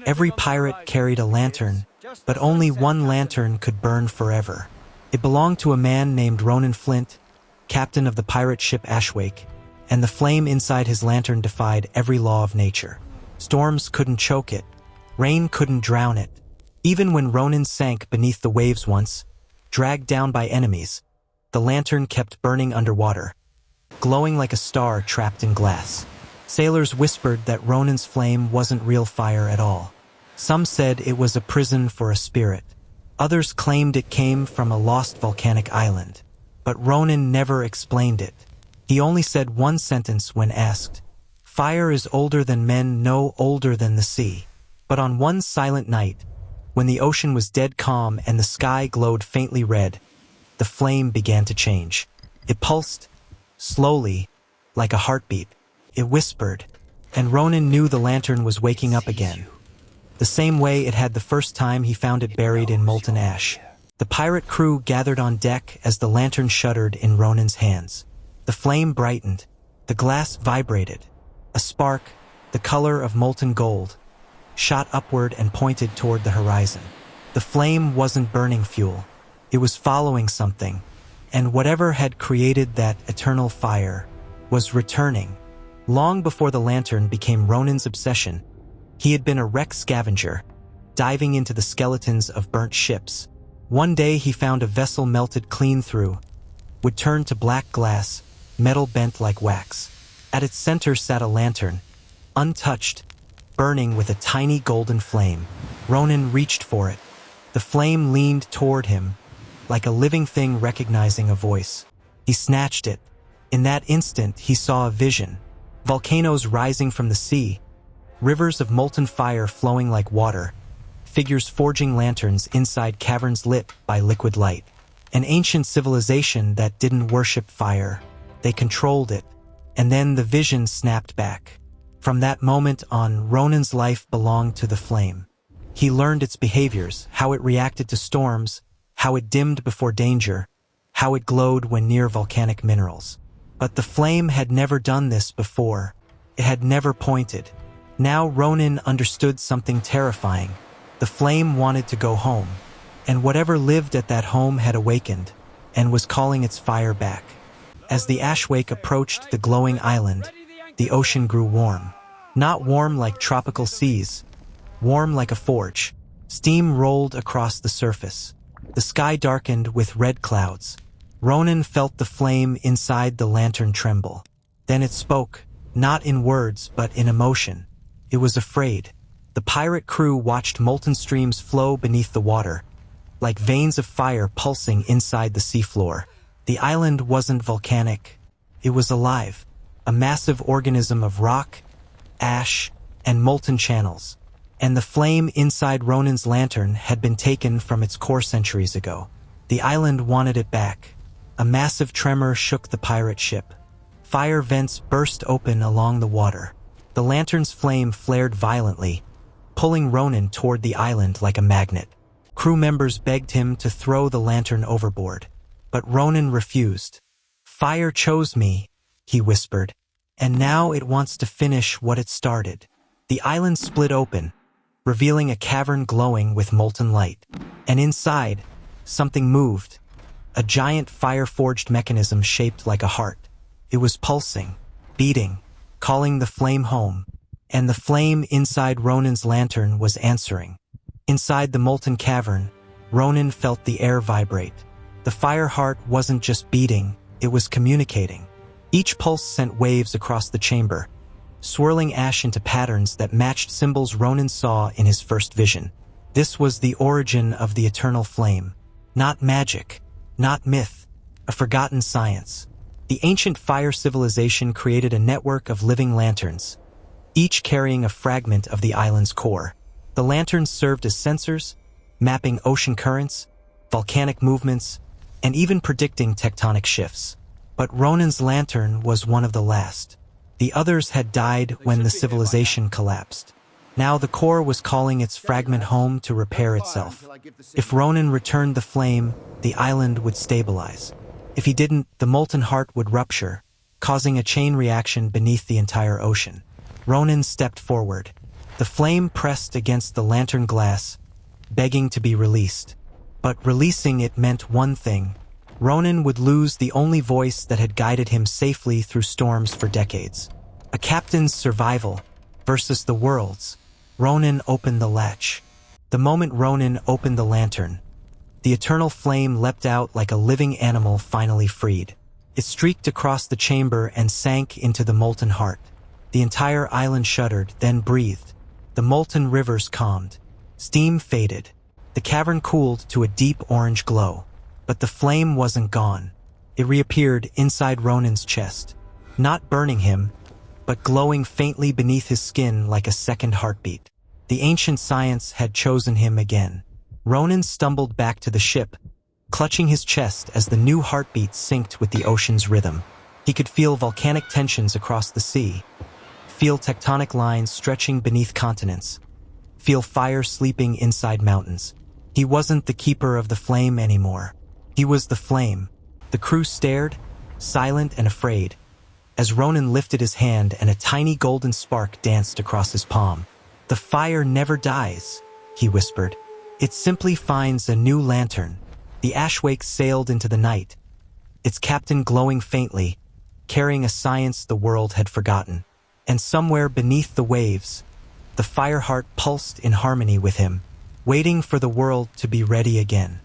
Every pirate carried a lantern, but only one lantern could burn forever. It belonged to a man named Ronan Flint, captain of the pirate ship Awakens, and the flame inside his lantern defied every law of nature. Storms couldn't choke it. Rain couldn't drown it. Even when Ronan sank beneath the waves once, dragged down by enemies, the lantern kept burning underwater, glowing like a star trapped in glass. Sailors whispered that Ronan's flame wasn't real fire at all. Some said it was a prison for a spirit. Others claimed it came from a lost volcanic island. But Ronan never explained it. He only said one sentence when asked, "Fire is older than men, no older than the sea." But on one silent night, when the ocean was dead calm and the sky glowed faintly red, the flame began to change. It pulsed, slowly, like a heartbeat. It whispered, and Ronan knew the lantern was waking up again. The same way it had the first time he found it buried in molten ash. The pirate crew gathered on deck as the lantern shuddered in Ronan's hands. The flame brightened. The glass vibrated. A spark, the color of molten gold, shot upward and pointed toward the horizon. The flame wasn't burning fuel. It was following something, and whatever had created that eternal fire was returning. Long before the lantern became Ronan's obsession, he had been a wreck scavenger, diving into the skeletons of burnt ships. One day he found a vessel melted clean through, would turn to black glass, metal bent like wax. At its center sat a lantern, untouched, burning with a tiny golden flame. Ronan reached for it. The flame leaned toward him, like a living thing recognizing a voice. He snatched it. In that instant, he saw a vision. Volcanoes rising from the sea, rivers of molten fire flowing like water, figures forging lanterns inside caverns lit by liquid light. An ancient civilization that didn't worship fire. They controlled it. And then the vision snapped back. From that moment on, Ronan's life belonged to the flame. He learned its behaviors, how it reacted to storms, how it dimmed before danger, how it glowed when near volcanic minerals. But the flame had never done this before. It had never pointed. Now Ronan understood something terrifying. The flame wanted to go home, and whatever lived at that home had awakened, and was calling its fire back. As the Ashwake approached the glowing island, the ocean grew warm. Not warm like tropical seas, warm like a forge. Steam rolled across the surface. The sky darkened with red clouds. Ronan felt the flame inside the lantern tremble. Then it spoke, not in words, but in emotion. It was afraid. The pirate crew watched molten streams flow beneath the water, like veins of fire pulsing inside the seafloor. The island wasn't volcanic. It was alive, a massive organism of rock, ash, and molten channels. And the flame inside Ronan's lantern had been taken from its core centuries ago. The island wanted it back. A massive tremor shook the pirate ship. Fire vents burst open along the water. The lantern's flame flared violently, pulling Ronan toward the island like a magnet. Crew members begged him to throw the lantern overboard, but Ronan refused. "Fire chose me," he whispered, "and now it wants to finish what it started." The island split open, revealing a cavern glowing with molten light. And inside, something moved. A giant fire-forged mechanism shaped like a heart. It was pulsing, beating, calling the flame home. And the flame inside Ronan's lantern was answering. Inside the molten cavern, Ronan felt the air vibrate. The fire heart wasn't just beating, it was communicating. Each pulse sent waves across the chamber, swirling ash into patterns that matched symbols Ronan saw in his first vision. This was the origin of the eternal flame. Not magic, not myth, a forgotten science. The ancient fire civilization created a network of living lanterns, each carrying a fragment of the island's core. The lanterns served as sensors, mapping ocean currents, volcanic movements, and even predicting tectonic shifts. But Ronan's lantern was one of the last. The others had died when the civilization collapsed. Now the core was calling its fragment home to repair itself. If Ronan returned the flame, the island would stabilize. If he didn't, the molten heart would rupture, causing a chain reaction beneath the entire ocean. Ronan stepped forward. The flame pressed against the lantern glass, begging to be released. But releasing it meant one thing. Ronan would lose the only voice that had guided him safely through storms for decades. A captain's survival versus the world's. Ronan opened the latch. The moment Ronan opened the lantern, the eternal flame leapt out like a living animal finally freed. It streaked across the chamber and sank into the molten heart. The entire island shuddered, then breathed. The molten rivers calmed. Steam faded. The cavern cooled to a deep orange glow. But the flame wasn't gone. It reappeared inside Ronan's chest, not burning him, but glowing faintly beneath his skin like a second heartbeat. The ancient science had chosen him again. Ronan stumbled back to the ship, clutching his chest as the new heartbeat synced with the ocean's rhythm. He could feel volcanic tensions across the sea, feel tectonic lines stretching beneath continents, feel fire sleeping inside mountains. He wasn't the keeper of the flame anymore. He was the flame. The crew stared, silent and afraid, as Ronan lifted his hand and a tiny golden spark danced across his palm. "The fire never dies," he whispered. "It simply finds a new lantern." The Ashwake sailed into the night, its captain glowing faintly, carrying a science the world had forgotten. And somewhere beneath the waves, the Fireheart pulsed in harmony with him, waiting for the world to be ready again.